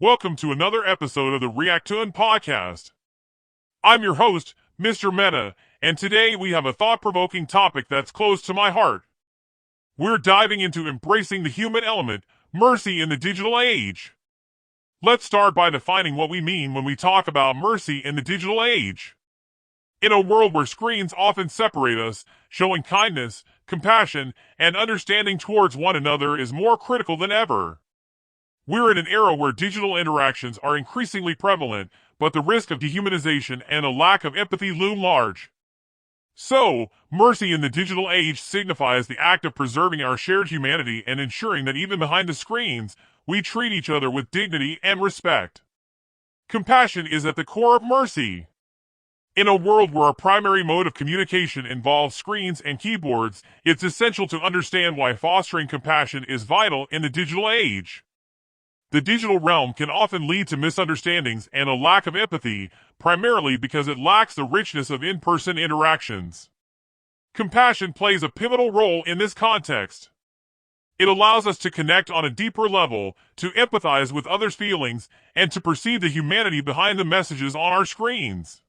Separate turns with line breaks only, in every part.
Welcome to another episode of the Reactoon Podcast. I'm your host, Mr. Meta, and today we have a thought-provoking topic that's close to my heart. We're diving into embracing the human element, mercy in the digital age. Let's start by defining what we mean when we talk about mercy in the digital age. In a world where screens often separate us, showing kindness, compassion, and understanding towards one another is more critical than ever. We're in an era where digital interactions are increasingly prevalent, but the risk of dehumanization and a lack of empathy loom large. So, mercy in the digital age signifies the act of preserving our shared humanity and ensuring that even behind the screens, we treat each other with dignity and respect. Compassion is at the core of mercy. In a world where our primary mode of communication involves screens and keyboards, it's essential to understand why fostering compassion is vital in the digital age. The digital realm can often lead to misunderstandings and a lack of empathy, primarily because it lacks the richness of in-person interactions. Compassion plays a pivotal role in this context. It allows us to connect on a deeper level, to empathize with others' feelings, and to perceive the humanity behind the messages on our screens.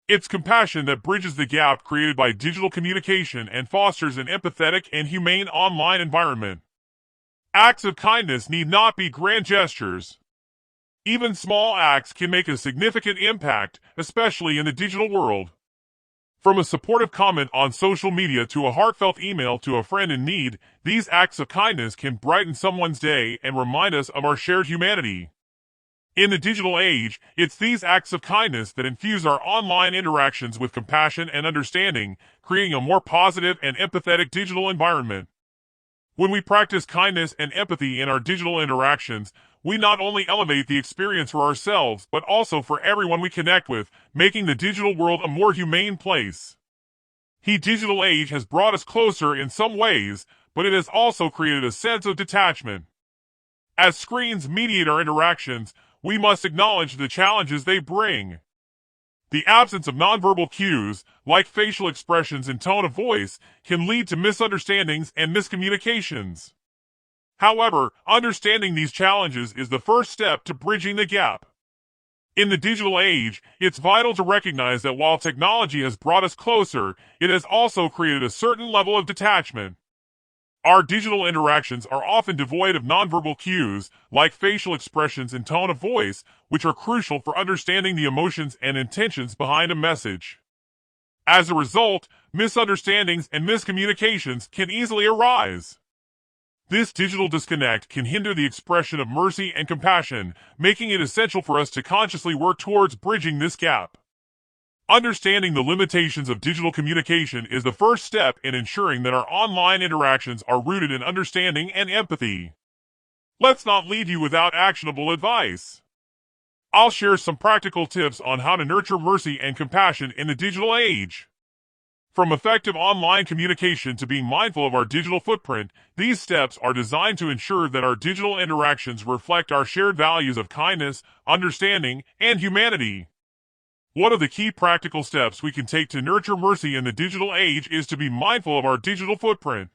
It's compassion that bridges the gap created by digital communication and fosters an empathetic and humane online environment. Acts of kindness need not be grand gestures. Even small acts can make a significant impact, especially in the digital world. From a supportive comment on social media to a heartfelt email to a friend in need, these acts of kindness can brighten someone's day and remind us of our shared humanity. In the digital age, it's these acts of kindness that infuse our online interactions with compassion and understanding, creating a more positive and empathetic digital environment. When we practice kindness and empathy in our digital interactions, we not only elevate the experience for ourselves, but also for everyone we connect with, making the digital world a more humane place. The digital age has brought us closer in some ways, but it has also created a sense of detachment. As screens mediate our interactions, we must acknowledge the challenges they bring. The absence of nonverbal cues, like facial expressions and tone of voice, can lead to misunderstandings and miscommunications. However, understanding these challenges is the first step to bridging the gap. In the digital age, it's vital to recognize that while technology has brought us closer, it has also created a certain level of detachment. Our digital interactions are often devoid of nonverbal cues, like facial expressions and tone of voice, which are crucial for understanding the emotions and intentions behind a message. As a result, misunderstandings and miscommunications can easily arise. This digital disconnect can hinder the expression of mercy and compassion, making it essential for us to consciously work towards bridging this gap. Understanding the limitations of digital communication is the first step in ensuring that our online interactions are rooted in understanding and empathy. Let's not leave you without actionable advice. I'll share some practical tips on how to nurture mercy and compassion in the digital age. From effective online communication to being mindful of our digital footprint, these steps are designed to ensure that our digital interactions reflect our shared values of kindness, understanding, and humanity. One of the key practical steps we can take to nurture mercy in the digital age is to be mindful of our digital footprint.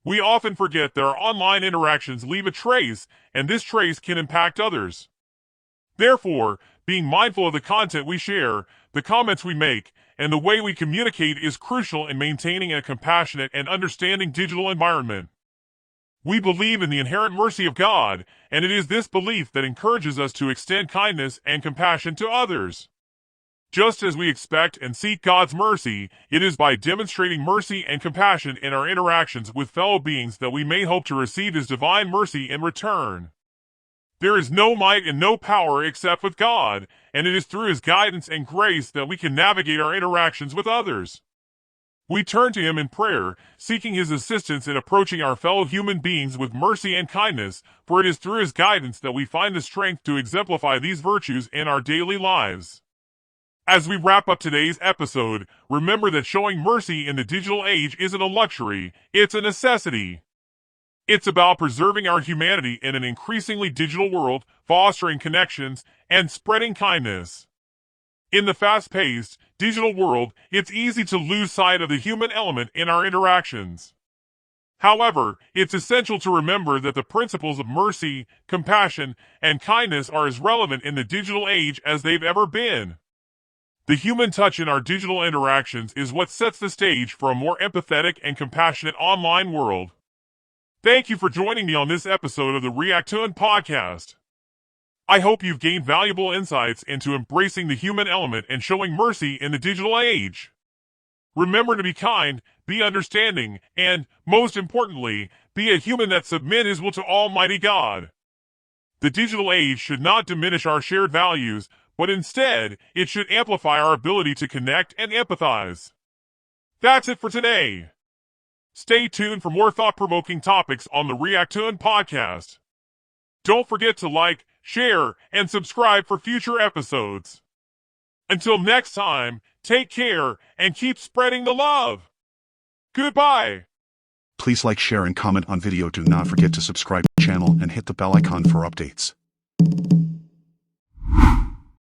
We often forget that our online interactions leave a trace, and this trace can impact others. Therefore, being mindful of the content we share, the comments we make, and the way we communicate is crucial in maintaining a compassionate and understanding digital environment. We believe in the inherent mercy of God, and it is this belief that encourages us to extend kindness and compassion to others. Just as we expect and seek God's mercy, it is by demonstrating mercy and compassion in our interactions with fellow beings that we may hope to receive His divine mercy in return. There is no might and no power except with God, and it is through His guidance and grace that we can navigate our interactions with others. We turn to Him in prayer, seeking His assistance in approaching our fellow human beings with mercy and kindness, for it is through His guidance that we find the strength to exemplify these virtues in our daily lives. As we wrap up today's episode, remember that showing mercy in the digital age isn't a luxury, it's a necessity. It's about preserving our humanity in an increasingly digital world, fostering connections, and spreading kindness. In the fast-paced, digital world, it's easy to lose sight of the human element in our interactions. However, it's essential to remember that the principles of mercy, compassion, and kindness are as relevant in the digital age as they've ever been. The human touch in our digital interactions is what sets the stage for a more empathetic and compassionate online world. Thank you for joining me on this episode of the Reactoon Podcast. I hope you've gained valuable insights into embracing the human element and showing mercy in the digital age. Remember to be kind, be understanding, and, most importantly, be a human that submits his will to Almighty God. The digital age should not diminish our shared values, but instead, it should amplify our ability to connect and empathize. That's it for today. Stay tuned for more thought-provoking topics on the Reactoon Podcast. Don't forget to like, share, and subscribe for future episodes. Until next time, take care and keep spreading the love. Goodbye.
Please like, share, and comment on video. Do not forget to subscribe to the channel and hit the bell icon for updates.